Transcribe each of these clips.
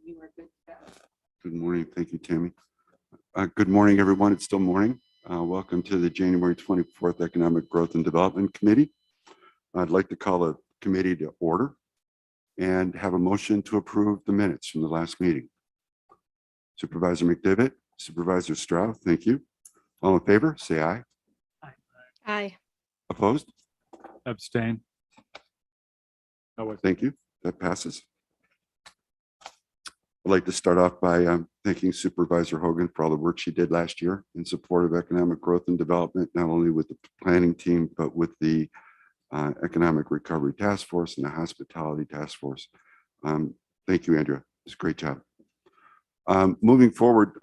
you are good to go. Good morning. Thank you, Tammy. Good morning, everyone. It's still morning. Welcome to the January 24th Economic Growth and Development Committee. I'd like to call the committee to order and have a motion to approve the minutes from the last meeting. Supervisor McDivitt, Supervisor Stroud, thank you. All in favor, say aye. Aye. Opposed? Abstain. Thank you. That passes. I'd like to start off by thanking Supervisor Hogan for all the work she did last year in support of economic growth and development, not only with the planning team, but with the Economic Recovery Task Force and the Hospitality Task Force. Thank you, Andrea. It's a great job. Moving forward,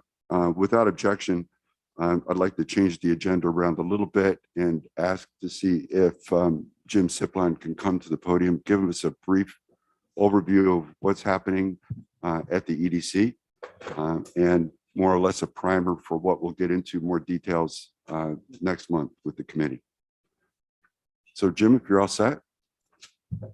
without objection, I'd like to change the agenda around a little bit and ask to see if Jim Siplon can come to the podium, give us a brief overview of what's happening at the EDC and more or less a primer for what we'll get into more details next month with the committee. So Jim, if you're all set. Well,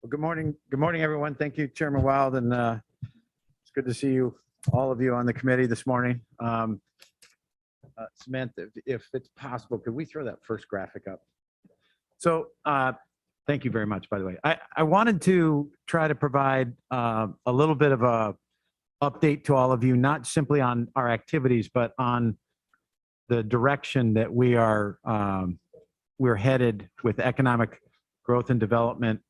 good morning. Good morning, everyone. Thank you, Chairman Wild, and it's good to see you, all of you on the committee this morning. Samantha, if it's possible, could we throw that first graphic up? So thank you very much, by the way. I wanted to try to provide a little bit of a update to all of you, not simply on our activities, but on the direction that we're headed with economic growth and development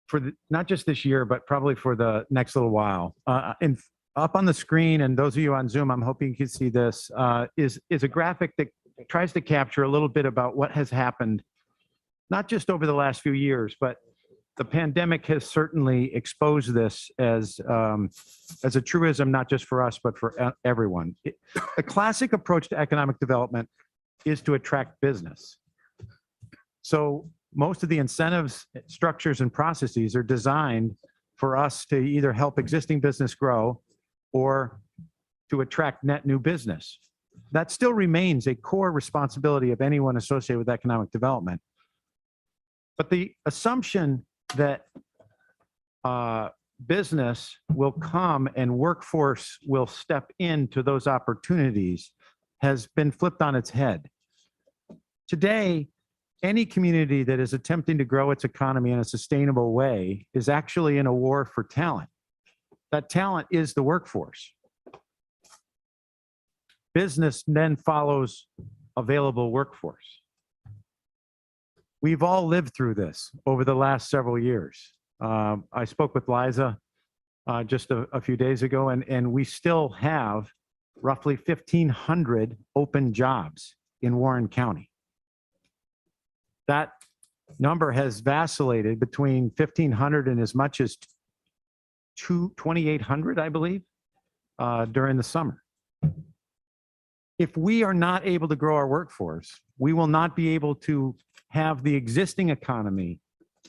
for not just this year, but probably for the next little while. Up on the screen, and those of you on Zoom, I'm hoping you can see this, is a graphic that tries to capture a little bit about what has happened, not just over the last few years, but the pandemic has certainly exposed this as a truism, not just for us, but for everyone. The classic approach to economic development is to attract business. So most of the incentives, structures, and processes are designed for us to either help existing business grow or to attract net new business. That still remains a core responsibility of anyone associated with economic development. But the assumption that business will come and workforce will step into those opportunities has been flipped on its head. Today, any community that is attempting to grow its economy in a sustainable way is actually in a war for talent. That talent is the workforce. Business then follows available workforce. We've all lived through this over the last several years. I spoke with Liza just a few days ago, and we still have roughly 1,500 open jobs in Warren County. That number has vacillated between 1,500 and as much as 2,800, I believe, during the summer. If we are not able to grow our workforce, we will not be able to have the existing economy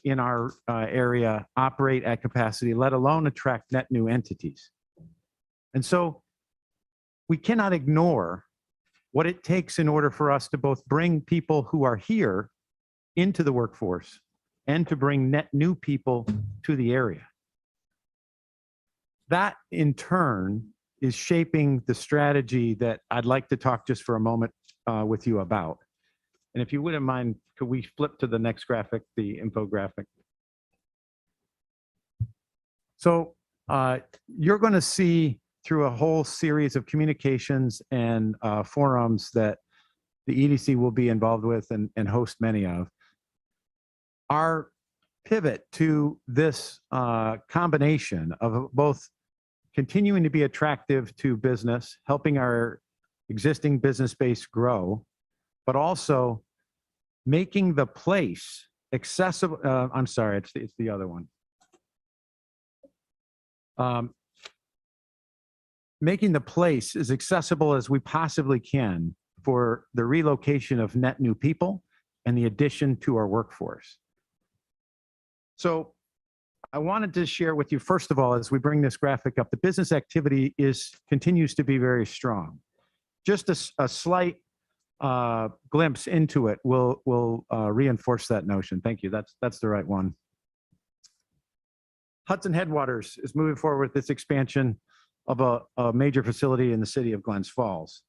in our area operate at capacity, let alone attract net new entities. And so we cannot ignore what it takes in order for us to both bring people who are here into the workforce and to bring net new people to the area. That in turn is shaping the strategy that I'd like to talk just for a moment with you about. And if you wouldn't mind, could we flip to the next graphic, the infographic? So you're going to see through a whole series of communications and forums that the EDC will be involved with and host many of. Our pivot to this combination of both continuing to be attractive to business, helping our existing business base grow, but also making the place accessible. I'm sorry, it's the other one. Making the place as accessible as we possibly can for the relocation of net new people and the addition to our workforce. So I wanted to share with you, first of all, as we bring this graphic up, the business activity continues to be very strong. Just a slight glimpse into it will reinforce that notion. Thank you. That's the right one. Hudson Headwaters is moving forward with this expansion of a major facility in the city of Glens Falls.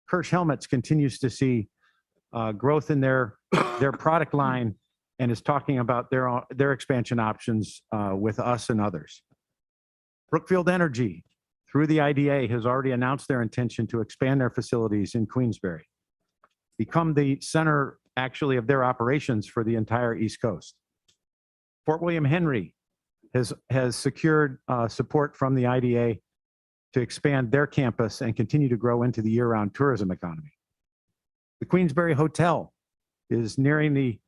Kirsch Helmets continues to see growth in their product line and is talking about their expansion options with us and others. Brookfield Energy, through the IDA, has already announced their intention to expand their facilities in Queensbury, become the center actually of their operations for the entire East Coast. Fort William Henry has secured support from the IDA to expand their campus and continue to grow into the year-round tourism economy. The Queensbury Hotel is nearing the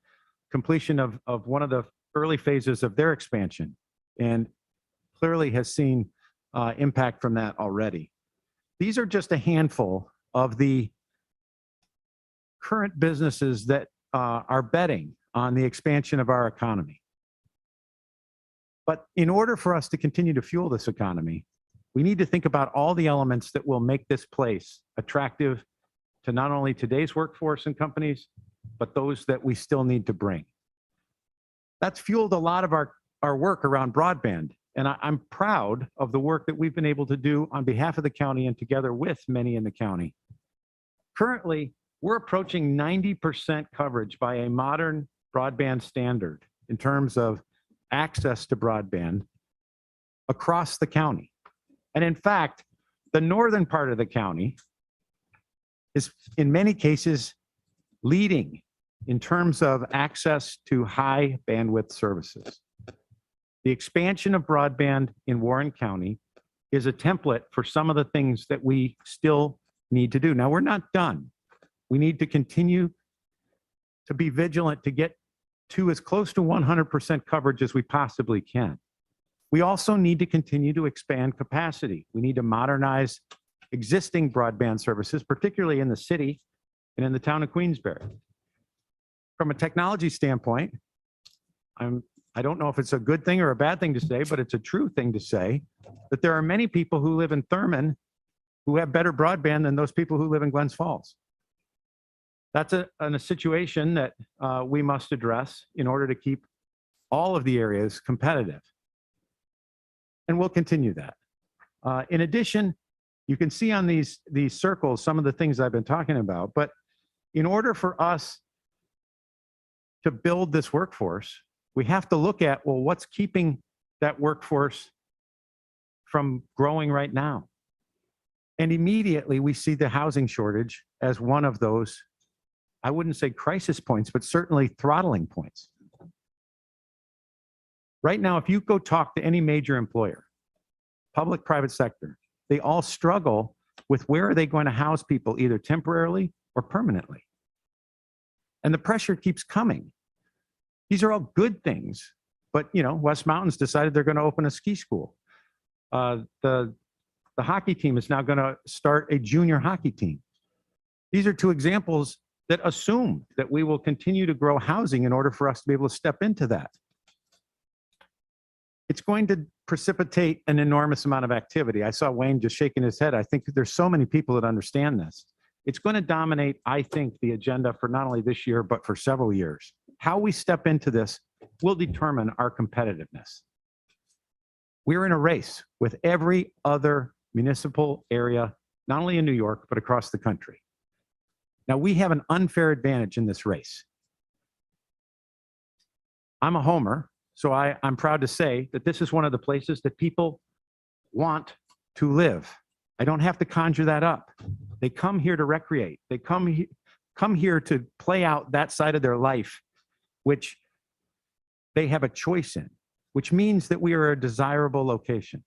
completion of one of the early phases of their expansion and clearly has seen impact from that already. These are just a handful of the current businesses that are betting on the expansion of our economy. But in order for us to continue to fuel this economy, we need to think about all the elements that will make this place attractive to not only today's workforce and companies, but those that we still need to bring. That's fueled a lot of our work around broadband. And I'm proud of the work that we've been able to do on behalf of the county and together with many in the county. Currently, we're approaching 90% coverage by a modern broadband standard in terms of access to broadband across the county. And in fact, the northern part of the county is in many cases leading in terms of access to high bandwidth services. The expansion of broadband in Warren County is a template for some of the things that we still need to do. Now, we're not done. We need to continue to be vigilant to get to as close to 100% coverage as we possibly can. We also need to continue to expand capacity. We need to modernize existing broadband services, particularly in the city and in the town of Queensbury. From a technology standpoint, I don't know if it's a good thing or a bad thing to say, but it's a true thing to say that there are many people who live in Thurman who have better broadband than those people who live in Glens Falls. That's a situation that we must address in order to keep all of the areas competitive. And we'll continue that. In addition, you can see on these circles some of the things I've been talking about, but in order for us to build this workforce, we have to look at, well, what's keeping that workforce from growing right now? And immediately we see the housing shortage as one of those, I wouldn't say crisis points, but certainly throttling points. Right now, if you go talk to any major employer, public, private sector, they all struggle with where are they going to house people, either temporarily or permanently. And the pressure keeps coming. These are all good things, but West Mountains decided they're going to open a ski school. The hockey team is now going to start a junior hockey team. These are two examples that assume that we will continue to grow housing in order for us to be able to step into that. It's going to precipitate an enormous amount of activity. I saw Wayne just shaking his head. I think there's so many people that understand this. It's going to dominate, I think, the agenda for not only this year, but for several years. How we step into this will determine our competitiveness. We're in a race with every other municipal area, not only in New York, but across the country. Now, we have an unfair advantage in this race. I'm a homer, so I'm proud to say that this is one of the places that people want to live. I don't have to conjure that up. They come here to recreate. They come here to play out that side of their life, which they have a choice in, which means that we are a desirable location.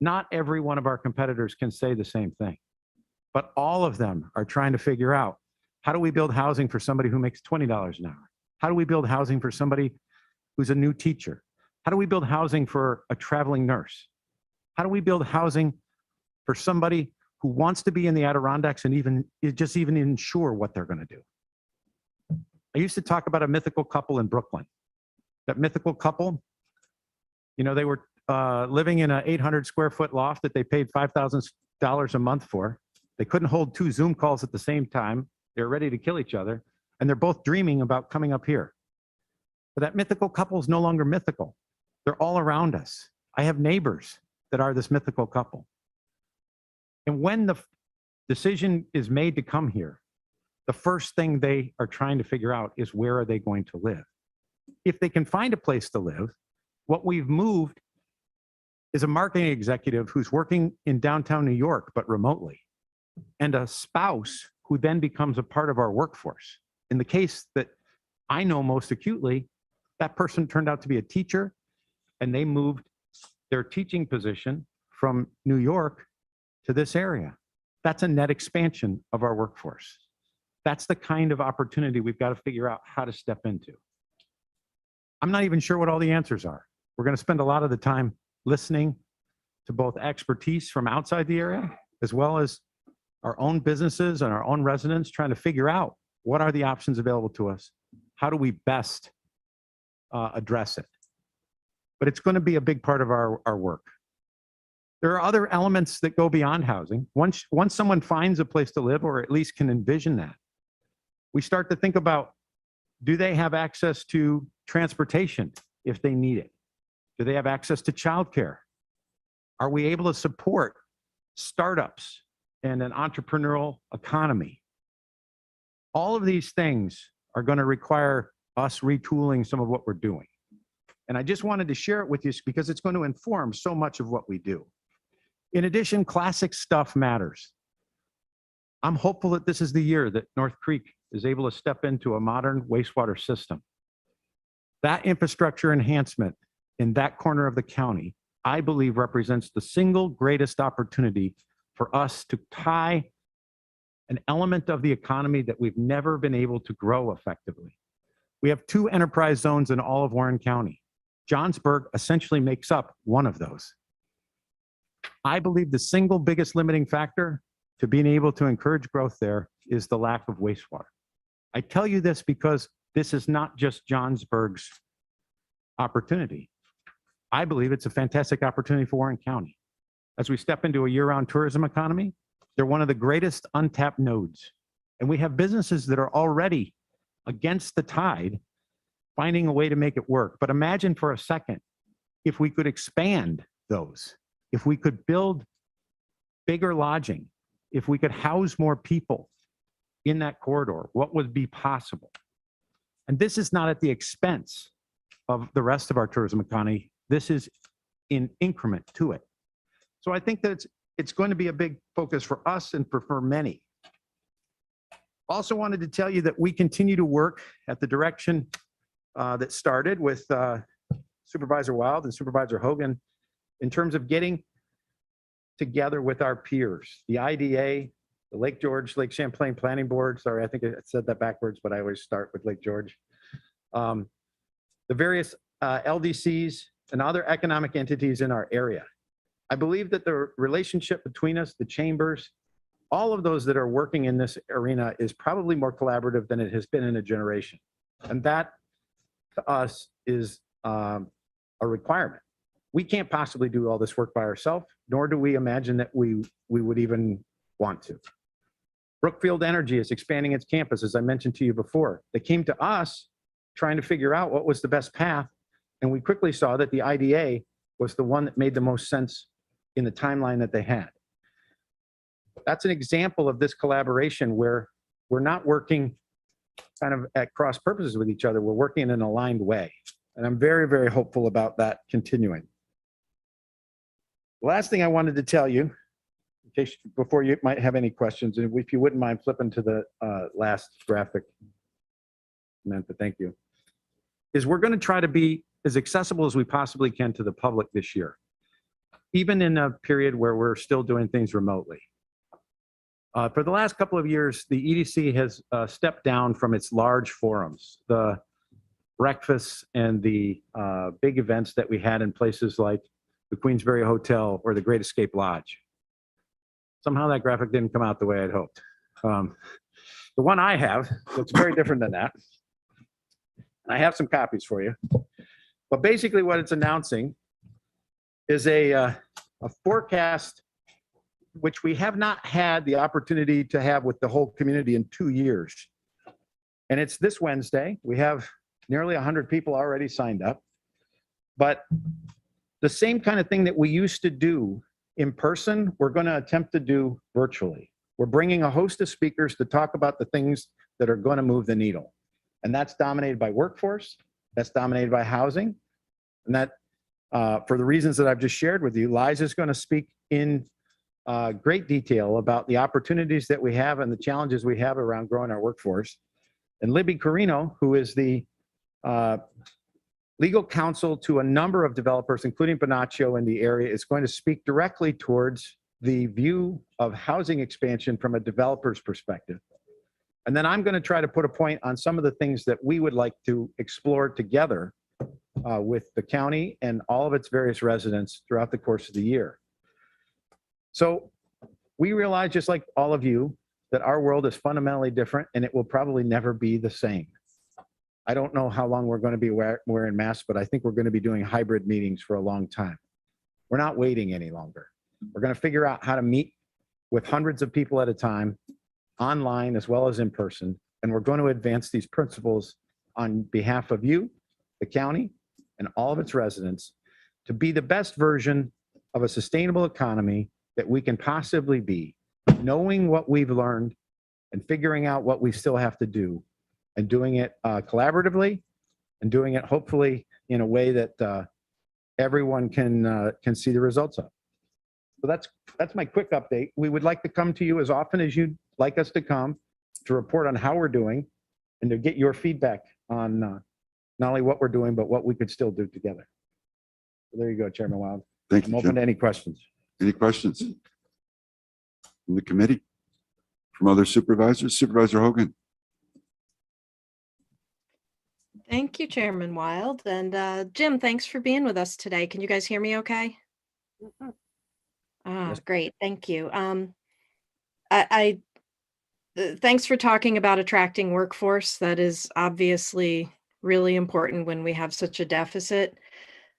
Not every one of our competitors can say the same thing, but all of them are trying to figure out, how do we build housing for somebody who makes $20 an hour? How do we build housing for somebody who's a new teacher? How do we build housing for a traveling nurse? How do we build housing for somebody who wants to be in the Adirondacks and even ensure what they're going to do? I used to talk about a mythical couple in Brooklyn. That mythical couple, they were living in an 800 square foot loft that they paid $5,000 a month for. They couldn't hold 2 Zoom calls at the same time. They're ready to kill each other. And they're both dreaming about coming up here. But that mythical couple is no longer mythical. They're all around us. I have neighbors that are this mythical couple. And when the decision is made to come here, the first thing they are trying to figure out is where are they going to live? If they can find a place to live, what we've moved is a marketing executive who's working in downtown New York, but remotely, and a spouse who then becomes a part of our workforce. In the case that I know most acutely, that person turned out to be a teacher, and they moved their teaching position from New York to this area. That's a net expansion of our workforce. That's the kind of opportunity we've got to figure out how to step into. I'm not even sure what all the answers are. We're going to spend a lot of the time listening to both expertise from outside the area, as well as our own businesses and our own residents, trying to figure out what are the options available to us? How do we best address it? But it's going to be a big part of our work. There are other elements that go beyond housing. Once someone finds a place to live, or at least can envision that, we start to think about, do they have access to transportation if they need it? Do they have access to childcare? Are we able to support startups and an entrepreneurial economy? All of these things are going to require us retooling some of what we're doing. And I just wanted to share it with you because it's going to inform so much of what we do. In addition, classic stuff matters. I'm hopeful that this is the year that North Creek is able to step into a modern wastewater system. That infrastructure enhancement in that corner of the county, I believe, represents the single greatest opportunity for us to tie an element of the economy that we've never been able to grow effectively. We have 2 enterprise zones in all of Warren County. Johnsburg essentially makes up one of those. I believe the single biggest limiting factor to being able to encourage growth there is the lack of wastewater. I tell you this because this is not just Johnsburg's opportunity. I believe it's a fantastic opportunity for Warren County. As we step into a year-round tourism economy, they're one of the greatest untapped nodes. And we have businesses that are already against the tide, finding a way to make it work. But imagine for a second, if we could expand those, if we could build bigger lodging, if we could house more people in that corridor, what would be possible? And this is not at the expense of the rest of our tourism economy. This is in increment to it. So I think that it's going to be a big focus for us and for many. Also wanted to tell you that we continue to work at the direction that started with Supervisor Wild and Supervisor Hogan in terms of getting together with our peers, the IDA, the Lake George, Lake Champlain Planning Board. Sorry, I think I said that backwards, but I always start with Lake George. The various LDCs and other economic entities in our area. I believe that the relationship between us, the chambers, all of those that are working in this arena is probably more collaborative than it has been in a generation. And that to us is a requirement. We can't possibly do all this work by ourselves, nor do we imagine that we would even want to. Brookfield Energy is expanding its campus, as I mentioned to you before. They came to us trying to figure out what was the best path, and we quickly saw that the IDA was the one that made the most sense in the timeline that they had. That's an example of this collaboration where we're not working kind of at cross purposes with each other. We're working in an aligned way. And I'm very, very hopeful about that continuing. The last thing I wanted to tell you, in case before you might have any questions, and if you wouldn't mind flipping to the last graphic, Samantha, thank you, is we're going to try to be as accessible as we possibly can to the public this year, even in a period where we're still doing things remotely. For the last couple of years, the EDC has stepped down from its large forums, the breakfasts and the big events that we had in places like the Queensberry Hotel or the Great Escape Lodge. Somehow that graphic didn't come out the way I'd hoped. The one I have looks very different than that. I have some copies for you. But basically what it's announcing is a forecast which we have not had the opportunity to have with the whole community in 2 years. And it's this Wednesday. We have nearly 100 people already signed up. But the same kind of thing that we used to do in person, we're going to attempt to do virtually. We're bringing a host of speakers to talk about the things that are going to move the needle. And that's dominated by workforce, that's dominated by housing. And that, for the reasons that I've just shared with you, Liza is going to speak in great detail about the opportunities that we have and the challenges we have around growing our workforce. And Libby Carino, who is the legal counsel to a number of developers, including Bonaccio in the area, is going to speak directly towards the view of housing expansion from a developer's perspective. And then I'm going to try to put a point on some of the things that we would like to explore together with the county and all of its various residents throughout the course of the year. So we realize, just like all of you, that our world is fundamentally different and it will probably never be the same. I don't know how long we're going to be wearing masks, but I think we're going to be doing hybrid meetings for a long time. We're not waiting any longer. We're going to figure out how to meet with hundreds of people at a time, online as well as in person, and we're going to advance these principles on behalf of you, the county, and all of its residents to be the best version of a sustainable economy that we can possibly be, knowing what we've learned and figuring out what we still have to do, and doing it collaboratively, and doing it hopefully in a way that everyone can see the results of. So that's my quick update. We would like to come to you as often as you'd like us to come to report on how we're doing and to get your feedback on not only what we're doing, but what we could still do together. So there you go, Chairman Wild. Thank I'm you, open Jim. to any questions. Any questions from the committee? From other supervisors? Supervisor Hogan? Thank you, Chairman Wild. And Jim, thanks for being with us today. Can you guys hear me okay? Yes. Great. Thank you. Thanks for talking about attracting workforce. That is obviously really important when we have such a deficit.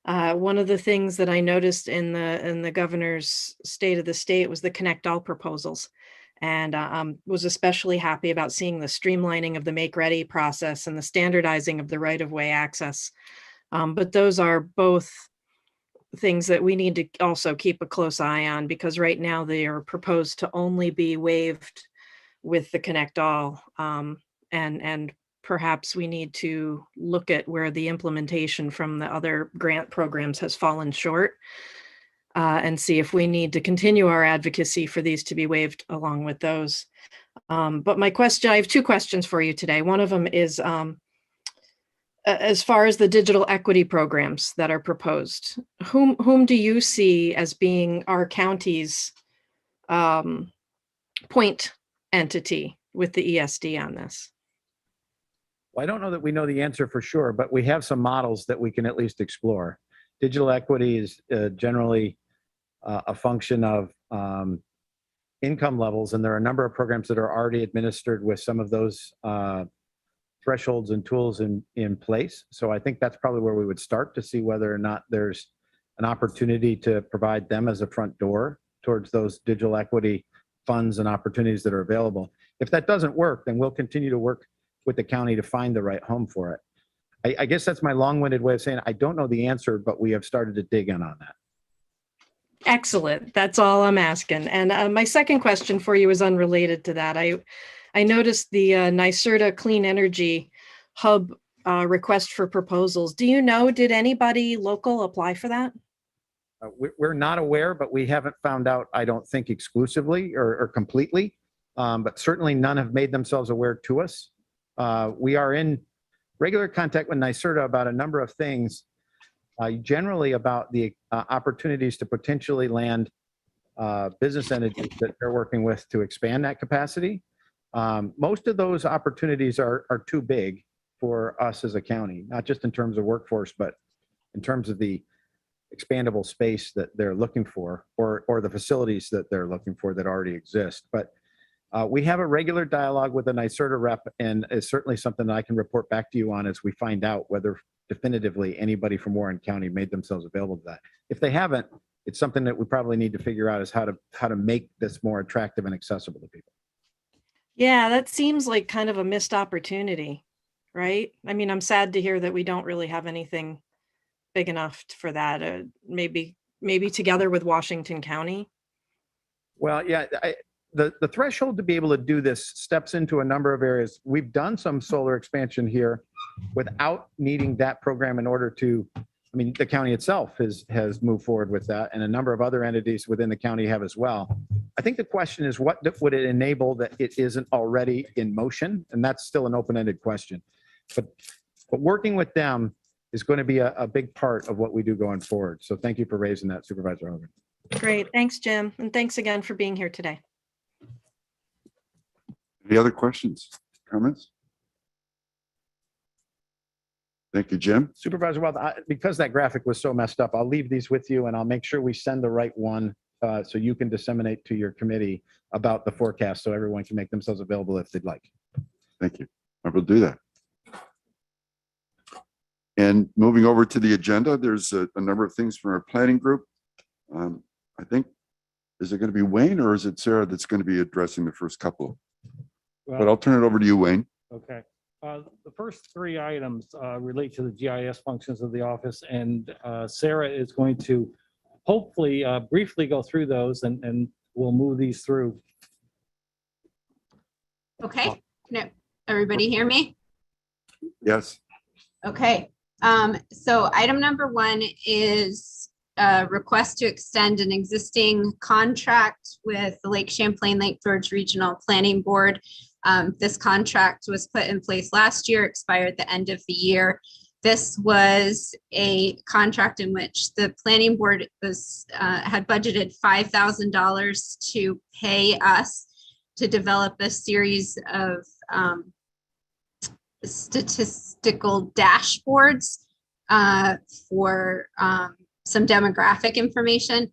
One of the things that I noticed in the governor's state of the state was the Connect All proposals, and was especially happy about seeing the streamlining of the Make Ready process and the standardizing of the right-of-way access. But those are both things that we need to also keep a close eye on, because right now they are proposed to only be waived with the Connect All, and perhaps we need to look at where the implementation from the other grant programs has fallen short, and see if we need to continue our advocacy for these to be waived along with those. But my question, I have two questions for you today. One of them is, as far as the digital equity programs that are proposed, whom do you see as being our county's point entity with the ESD on this? Well, I don't know that we know the answer for sure, but we have some models that we can at least explore. Digital equity is generally a function of income levels, and there are a number of programs that are already administered with some of those thresholds and tools in place. So I think that's probably where we would start to see whether or not there's an opportunity to provide them as a front door towards those digital equity funds and opportunities that are available. If that doesn't work, then we'll continue to work with the county to find the right home for it. I guess that's my long-winded way of saying I don't know the answer, but we have started to dig in on that. Excellent. That's all I'm asking. And my second question for you is unrelated to that. I noticed the NYSERDA Clean Energy Hub request for proposals. Do you know, did anybody local apply for that? We're not aware, but we haven't found out, I don't think, exclusively or completely, but certainly none have made themselves aware to us. We are in regular contact with NYSERDA about a number of things, generally about the opportunities to potentially land business entities that they're working with to expand that capacity. Most of those opportunities are too big for us as a county, not just in terms of workforce, but in terms of the expandable space that they're looking for, or the facilities that they're looking for that already exist. But we have a regular dialogue with the NYSERDA rep, and it's certainly something that I can report back to you on as we find out whether definitively anybody from Warren County made themselves available to that. If they haven't, it's something that we probably need to figure out is how to make this more attractive and accessible to people. Yeah, that seems like kind of a missed opportunity, right? I mean, I'm sad to hear that we don't really have anything big enough for that. Maybe together with Washington County. Well, yeah, the threshold to be able to do this steps into a number of areas. We've done some solar expansion here without needing that program in order to, I mean, the county itself has moved forward with that, and a number of other entities within the county have as well. I think the question is, what would it enable that it isn't already in motion? And that's still an open-ended question. But working with them is going to be a big part of what we do going forward. So thank you for raising that, Supervisor Hogan. Great. Thanks, Jim. And thanks again for being here today. Any other questions, comments? Thank you, Jim. Supervisor Wild, because that graphic was so messed up, I'll leave these with you and I'll make sure we send the right one so you can disseminate to your committee about the forecast so everyone can make themselves available if they'd like. Thank you. I will do that. And moving over to the agenda, there's a number of things from our planning group. I think, is it going to be Wayne or is it Sarah that's going to be addressing the first couple? But I'll turn it over to you, Wayne. Okay. The first three items relate to the GIS functions of the office, and Sarah is going to hopefully briefly go through those, and we'll move these through. Okay, can everybody hear me? Yes. Okay, so item number one is a request to extend an existing contract with the Lake Champlain Lake George Regional Planning Board. This contract was put in place last year, expired at the end of the year. This was a contract in which the planning board was had budgeted $5,000 to pay us to develop a series of statistical dashboards for some demographic information.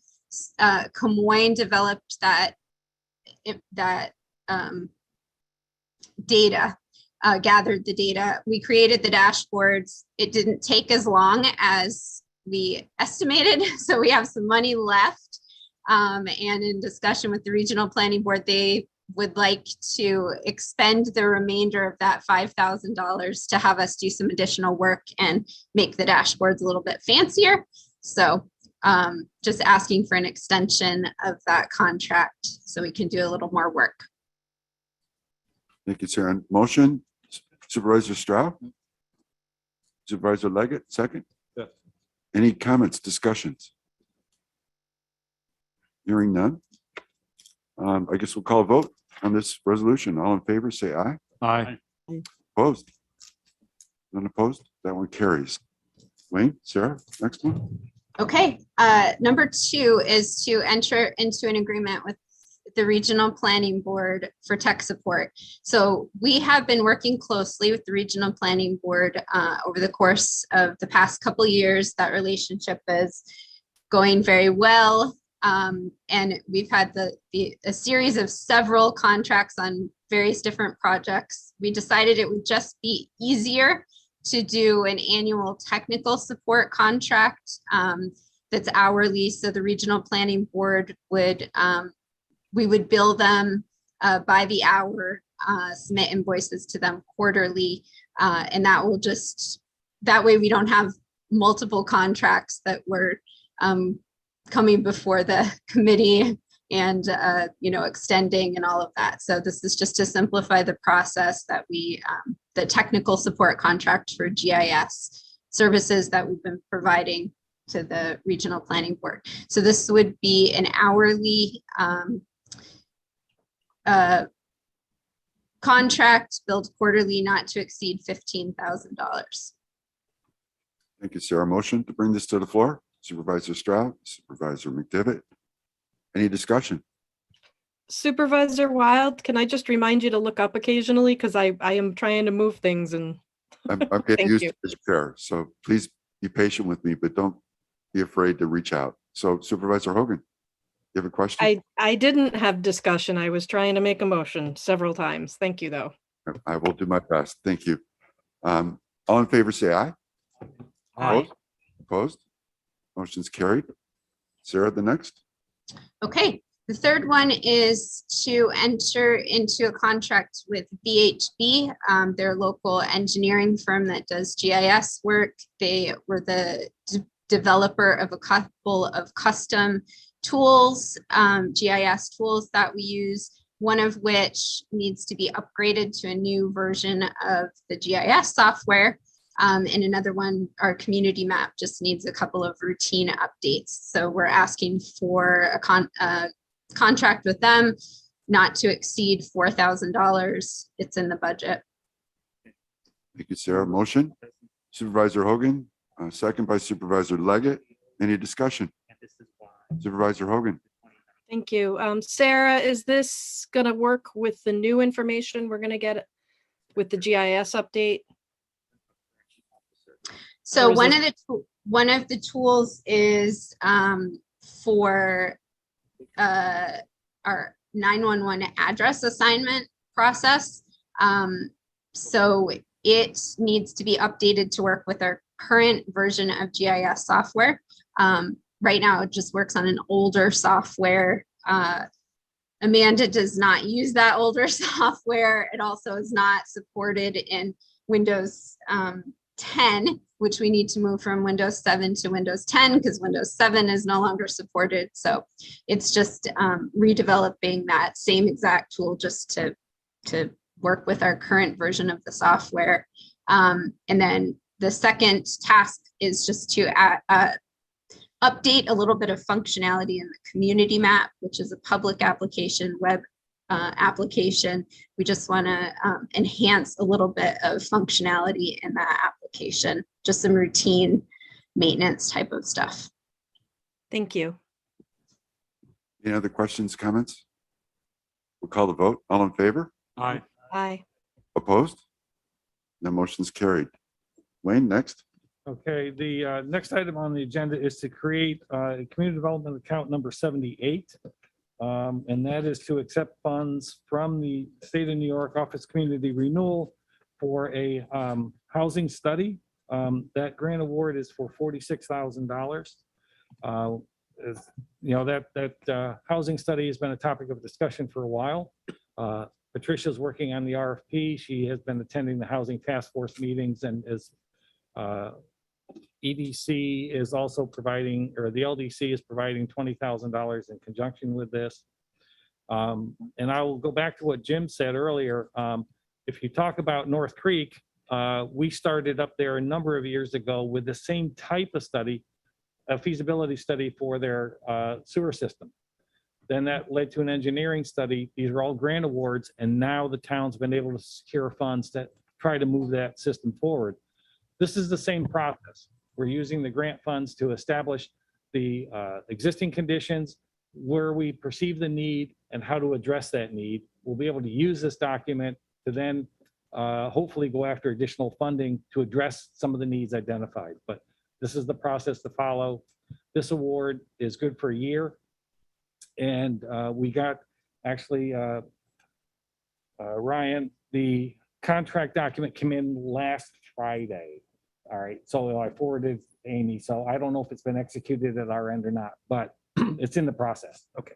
Comoine developed that data, gathered the data. We created the dashboards. It didn't take as long as we estimated, so we have some money left. And in discussion with the regional planning board, they would like to expend the remainder of that $5,000 to have us do some additional work and make the dashboards a little bit fancier. So just asking for an extension of that contract so we can do a little more work. Thank you, Sarah. Motion, Supervisor Stroud? Supervisor Leggett, second? Yes. Any comments, discussions? Hearing none. I guess we'll call a vote on this resolution. All in favor, say aye. Aye. Opposed? None opposed? That one carries. Wayne, Sarah, next one. Okay, number two is to enter into an agreement with the Regional Planning Board for tech support. So we have been working closely with the Regional Planning Board over the course of the past couple of years. That relationship is going very well. And we've had a series of several contracts on various different projects. We decided it would just be easier to do an annual technical support contract that's hourly. So the Regional Planning Board would we would bill them by the hour, submit invoices to them quarterly, and that will that way we don't have multiple contracts that were coming before the committee and extending and all of that. So this is just to simplify the process that the technical support contract for GIS services that we've been providing to the Regional Planning Board. So this would be an hourly contract billed quarterly, not to exceed $15,000. Thank you, Sarah. Motion to bring this to the floor. Supervisor Stroud, Supervisor McDevitt. Any discussion? Supervisor Wild, can I just remind you to look up occasionally? Because I am trying to move things and I'm getting Thank used you. to this chair, so please be patient with me, but don't be afraid to reach out. So Supervisor Hogan, you have a question? I didn't have discussion. I was trying to make a motion several times. Thank you, though. I will do my best. Thank you. All in favor, say aye. Aye. Opposed? Motion's carried. Sarah, the next. Okay, the third one is to enter into a contract with VHB, their local engineering firm that does GIS work. They were the developer of a couple of custom tools, GIS tools that we use, one of which needs to be upgraded to a new version of the GIS software. And another one, our community map, just needs a couple of routine updates. So we're asking for a contract with them not to exceed $4,000. It's in the budget. Thank you, Sarah. Motion. Supervisor Hogan, second by Supervisor Leggett. Any discussion? Supervisor Hogan. Thank you. Sarah, is this going to work with the new information we're going to get with the GIS update? So Or is one of the tools is for our 911 address assignment process. So it needs to be updated to work with our current version of GIS software. Right now, it just works on an older software. Amanda does not use that older software. It also is not supported in Windows 10, which we need to move from Windows 7 to Windows 10 because Windows 7 is no longer supported. So it's just redeveloping that same exact tool just to work with our current version of the software. And then the second task is just to update a little bit of functionality in the community map, which is a public application, web application. We just want to enhance a little bit of functionality in that application, just some routine maintenance type of stuff. Thank you. Any other questions, comments? We'll call the vote. All in favor? Aye. Aye. Opposed? The motion's carried. Wayne, next. Okay, the next item on the agenda is to create a community development account number 78. And that is to accept funds from the state of New York Office Community Renewal for a housing study. That grant award is for $46,000. You know, that housing study has been a topic of discussion for a while. Patricia's working on the RFP. She has been attending the Housing Task Force meetings and is EDC is also providing, or the LDC is providing $20,000 in conjunction with this. And I will go back to what Jim said earlier. If you talk about North Creek, we started up there a number of years ago with the same type of study, a feasibility study for their sewer system. Then that led to an engineering study. These are all grant awards, and now the town's been able to secure funds that try to move that system forward. This is the same process. We're using the grant funds to establish the existing conditions, where we perceive the need and how to address that need. We'll be able to use this document to then hopefully go after additional funding to address some of the needs identified. But this is the process to follow. This award is good for a year. And we got actually, Ryan, the contract document came in last Friday. All right, so I forwarded Amy, so I don't know if it's been executed at our end or not, but it's in the process. Okay.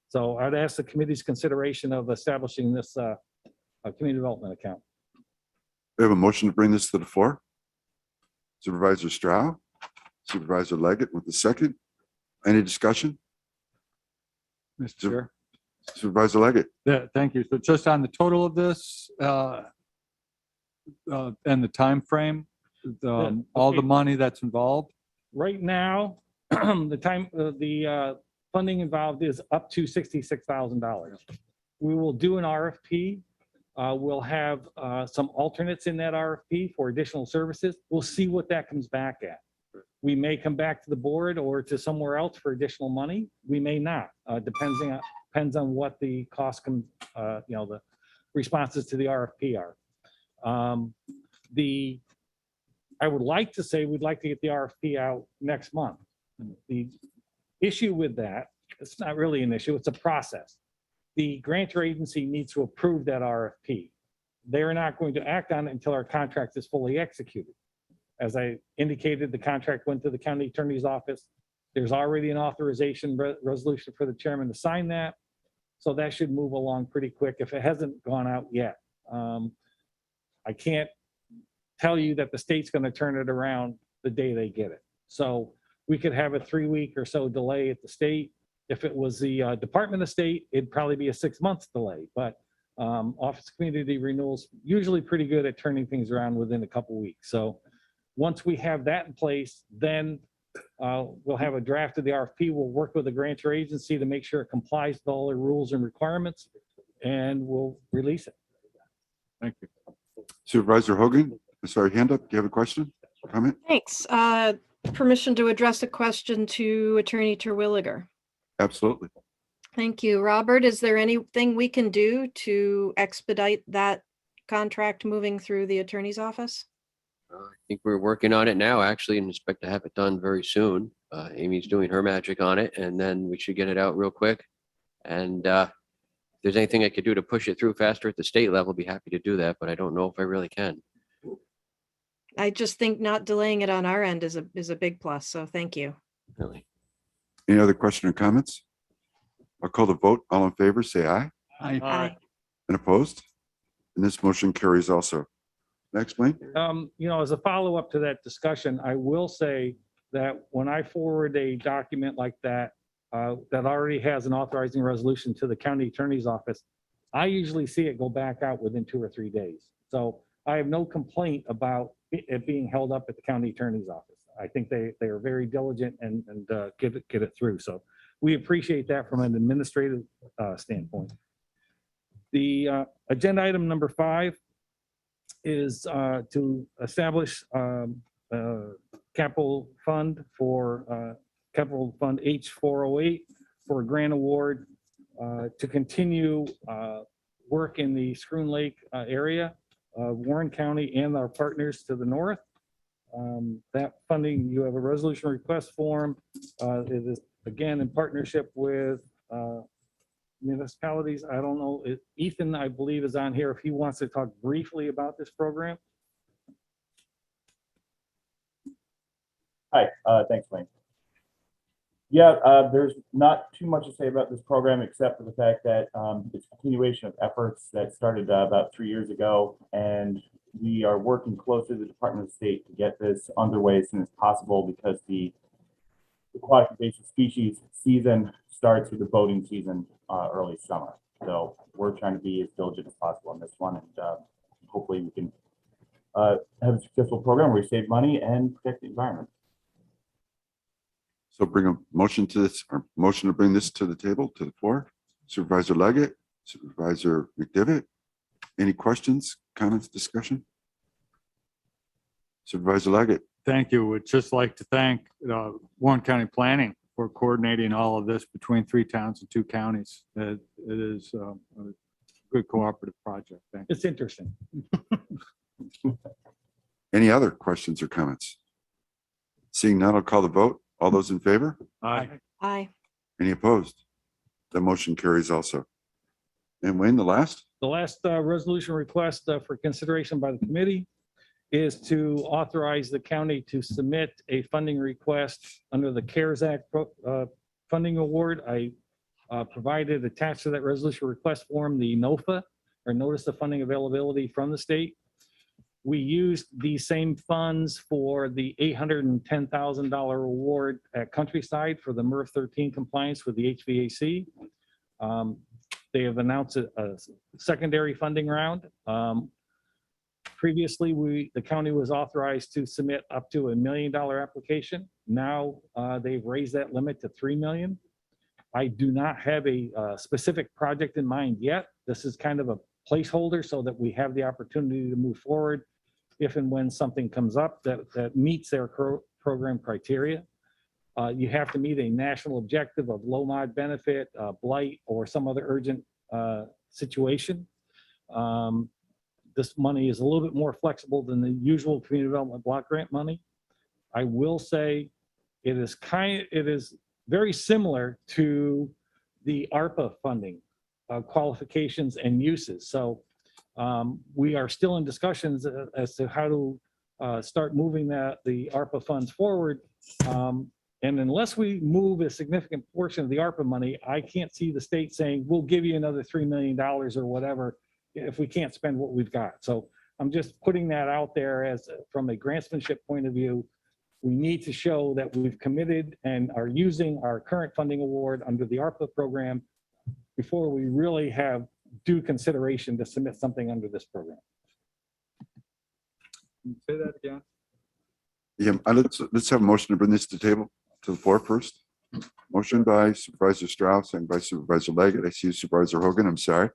So I'd ask the committee's consideration of establishing this community development account. We have a motion to bring this to the floor. Supervisor Stroud, Supervisor Leggett with the second. Any discussion? Mr. Chair. Supervisor Leggett. Yeah, thank you. So just on the total of this and the time frame, all the money that's involved. Right now, the funding involved is up to $66,000. We will do an RFP. We'll have some alternates in that RFP for additional services. We'll see what that comes back at. We may come back to the board or to somewhere else for additional money. We may not, depends on what the cost the responses to the RFP are. I would like to say we'd like to get the RFP out next month. The issue with that, it's not really an issue, it's a process. The grantor agency needs to approve that RFP. They're not going to act on it until our contract is fully executed. As I indicated, the contract went to the county attorney's office. There's already an authorization resolution for the chairman to sign that. So that should move along pretty quick if it hasn't gone out yet. I can't tell you that the state's going to turn it around the day they get it. So we could have a 3-week or so delay at the state. If it was the Department of State, it'd probably be a 6-month delay. But Office of Community Renewal's usually pretty good at turning things around within a couple weeks. So once we have that in place, then we'll have a draft of the RFP. We'll work with the grantor agency to make sure it complies with all the rules and requirements, and we'll release it. Thank you. Supervisor Hogan, I saw your hand up. Do you have a question, comment? Thanks. Permission to address a question to Attorney Terwilliger. Absolutely. Thank you. Robert, is there anything we can do to expedite that contract moving through the attorney's office? I think we're working on it now, actually, and expect to have it done very soon. Amy's doing her magic on it, and then we should get it out real quick. And if there's anything I could do to push it through faster at the state level, I'd be happy to do that, but I don't know if I really can. I just think not delaying it on our end is a big plus. So thank you. Really. Any other question or comments? I'll call the vote. All in favor, say aye. Aye. And opposed? And this motion carries also. Can I explain? As a follow-up to that discussion, I will say that when I forward a document like that, that already has an authorizing resolution to the county attorney's office, I usually see it go back out within 2 or 3 days. So I have no complaint about it being held up at the county attorney's office. I think they are very diligent and get it through. So we appreciate that from an administrative standpoint. The agenda item number 5 is to establish capital fund for capital fund H408 for a grant award to continue work in the Schroon Lake area, Warren County and our partners to the north. That funding, you have a resolution request form. It is again in partnership with municipalities. I don't know, Ethan, I believe, is on here if he wants to talk briefly about this program. Hi, thanks, Wayne. Yeah, there's not too much to say about this program except for the fact that it's a continuation of efforts that started about 3 years ago, and we are working closely with the Department of State to get this underway as soon as possible because the aquatic invasive species season starts with the boating season early summer. So we're trying to be as diligent as possible on this one, and hopefully we can have a successful program where we save money and protect the environment. So bring a motion to this, or motion to bring this to the table, to the floor. Supervisor Leggett, Supervisor McDevitt. Any questions, comments, discussion? Supervisor Leggett. Thank you. Would just like to thank Warren County Planning for coordinating all of this between 3 towns and 2 counties. It is a good cooperative project. Thank you. It's interesting. Any other questions or comments? Seeing none, I'll call the vote. All those in favor? Aye. Aye. Any opposed? The motion carries also. And Wayne, the last? The last resolution request for consideration by the committee is to authorize the county to submit a funding request under the CARES Act funding award. I provided attached to that resolution request form the NOFA, or Notice of Funding Availability from the state. We used the same funds for the $810,000 award at Countryside for the MERV 13 compliance with the HVAC. They have announced a secondary funding round. Previously, the county was authorized to submit up to $1 million application. Now they've raised that limit to $3 million. I do not have a specific project in mind yet. This is kind of a placeholder so that we have the opportunity to move forward if and when something comes up that meets their program criteria. You have to meet a national objective of low mod benefit, blight, or some other urgent situation. This money is a little bit more flexible than the usual community development block grant money. I will say it is very similar to the ARPA funding qualifications and uses. So we are still in discussions as to how to start moving the ARPA funds forward. And unless we move a significant portion of the ARPA money, I can't see the state saying, we'll give you another $3 million or whatever if we can't spend what we've got. So I'm just putting that out there as from a grantsmanship point of view. We need to show that we've committed and are using our current funding award under the ARPA program before we really have due consideration to submit something under this program. Say that again. Yeah, let's have a motion to bring this to table to the floor first. Motion by Supervisor Strauss and by Supervisor Leggett. I see Supervisor Hogan. I'm sorry.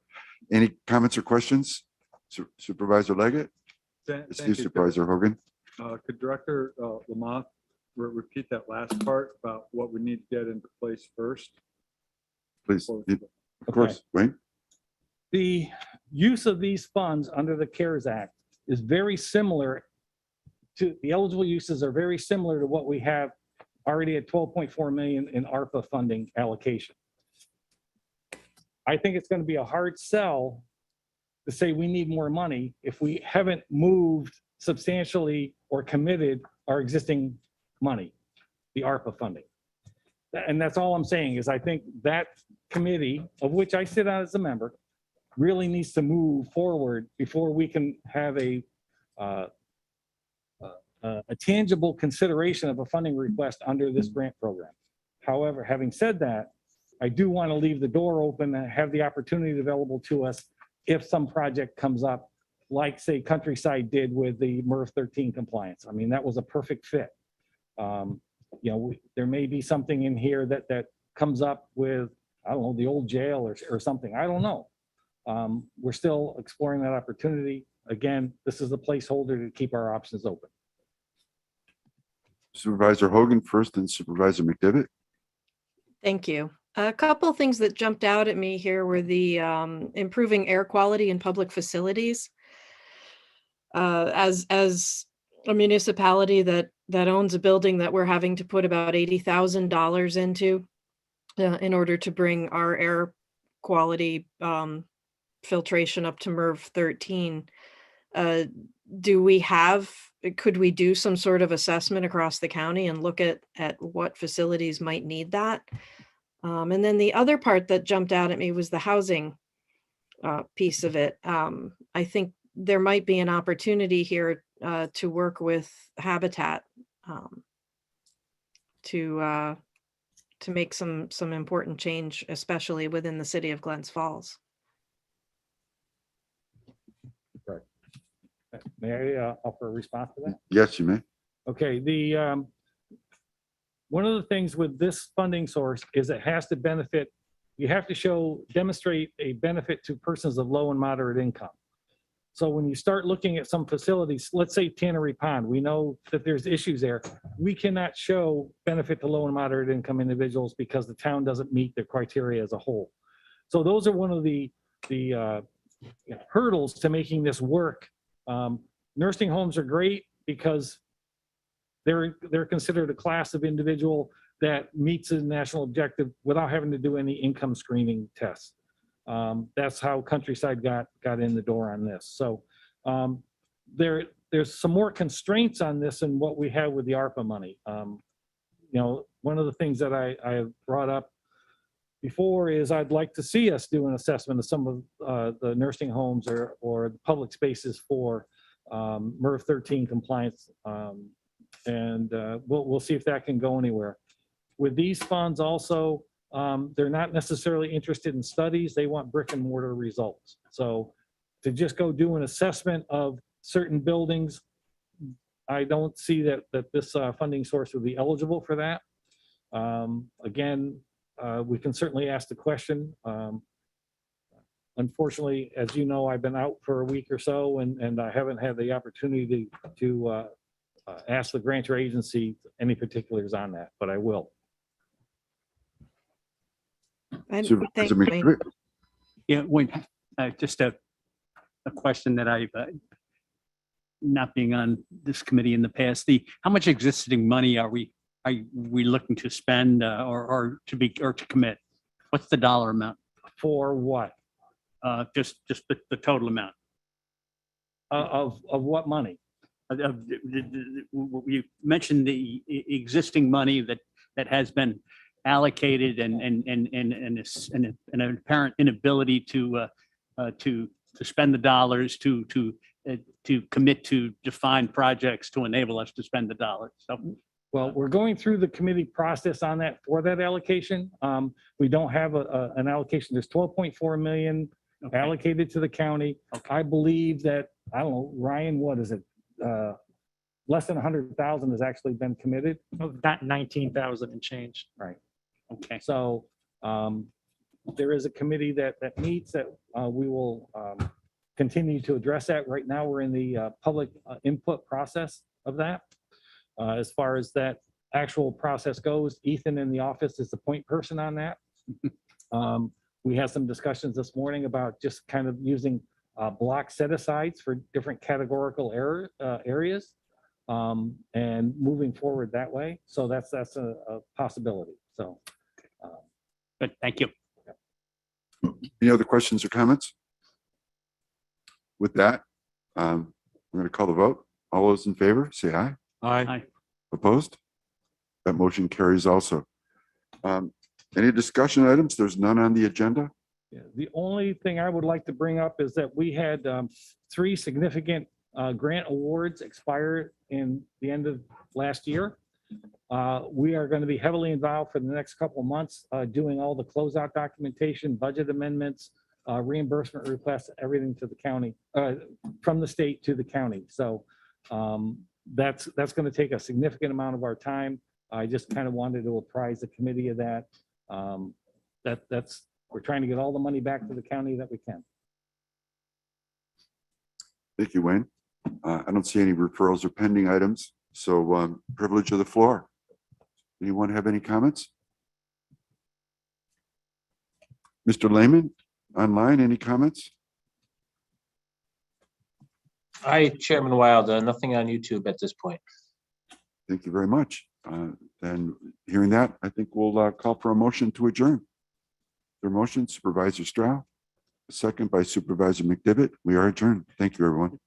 Any comments or questions? Supervisor Leggett? I see Thank you. Supervisor Hogan. Could Director Lamont repeat that last part about what we need to get into place first? Please, of course, Wayne. The use of these funds under the CARES Act is very similar to, the eligible uses are very similar to what we have already at 12.4 million in ARPA funding allocation. I think it's going to be a hard sell to say we need more money if we haven't moved substantially or committed our existing money, the ARPA funding. And that's all I'm saying is I think that committee, of which I sit on as a member, really needs to move forward before we can have a tangible consideration of a funding request under this grant program. However, having said that, I do want to leave the door open and have the opportunity available to us if some project comes up, like say Countryside did with the MERV 13 compliance. I mean, that was a perfect fit. You know, there may be something in here that comes up with, I don't know, the old jail or something. I don't know. We're still exploring that opportunity. Again, this is a placeholder to keep our options open. Supervisor Hogan first and Supervisor McDevitt. Thank you. A couple of things that jumped out at me here were the improving air quality in public facilities. As a municipality that owns a building that we're having to put about $80,000 into in order to bring our air quality filtration up to MERV 13. Could we do some sort of assessment across the county and look at what facilities might need that? And then the other part that jumped out at me was the housing piece of it. I think there might be an opportunity here to work with Habitat to make some important change, especially within the city of Glens Falls. May I offer a response to that? Yes, you may. Okay, one of the things with this funding source is it has to benefit, you have to demonstrate a benefit to persons of low and moderate income. So when you start looking at some facilities, let's say Tannery Pond, we know that there's issues there. We cannot show benefit to low and moderate income individuals because the town doesn't meet their criteria as a whole. So those are one of the hurdles to making this work. Nursing homes are great because they're considered a class of individual that meets a national objective without having to do any income screening tests. That's how Countryside got in the door on this. So there's some more constraints on this than what we have with the ARPA money. You know, one of the things that I have brought up before is I'd like to see us do an assessment of some of the nursing homes or the public spaces for MERV 13 compliance. And we'll see if that can go anywhere. With these funds also, they're not necessarily interested in studies. They want brick and mortar results. So to just go do an assessment of certain buildings, I don't see that this funding source would be eligible for that. Again, we can certainly ask the question. Unfortunately, as you know, I've been out for a week or so and I haven't had the opportunity to ask the grantor agency any particulars on that, but I will. Supervisor McDevitt. Yeah, just a question that I've not being on this committee in the past. How much existing money are we looking to spend or to commit? What's the dollar amount? For what? Just the total amount. Of what money? You mentioned the existing money that that has been allocated and an apparent inability to spend the dollars, to commit to defined projects to enable us to spend the dollars. So Well, we're going through the committee process on that for that allocation. We don't have an allocation. There's 12.4 million okay. allocated to the county. Okay. I believe that, I don't know, Ryan, what is it? Less than 100,000 has actually been committed. That 19,000 and change. Right. Okay. So there is a committee that meets that we will continue to address that. Right now, we're in the public input process of that. As far as that actual process goes, Ethan in the office is the point person on that. We had some discussions this morning about just kind of using block set-asides for different categorical areas and moving forward that way. So that's a possibility. So. Good. Thank you. Any other questions or comments? With that, we're going to call the vote. All those in favor, say aye. Aye. Opposed? That motion carries also. Any discussion items? There's none on the agenda. Yeah, the only thing I would like to bring up is that we had 3 significant grant awards expire in the end of last year. We are going to be heavily involved for the next couple of months, doing all the closeout documentation, budget amendments, reimbursement requests, everything to the county, from the state to the county. So that's going to take a significant amount of our time. I just kind of wanted to apprise the committee of that. We're trying to get all the money back to the county that we can. Thank you, Wayne. I don't see any referrals or pending items. So privilege of the floor. Anyone have any comments? Mr. Lehman, online, any comments? Hi, Chairman Wild. Nothing on YouTube at this point. Thank you very much. Then hearing that, I think we'll call for a motion to adjourn. Their motion, Supervisor Stroud, a second by Supervisor McDevitt. We are adjourned. Thank you, everyone.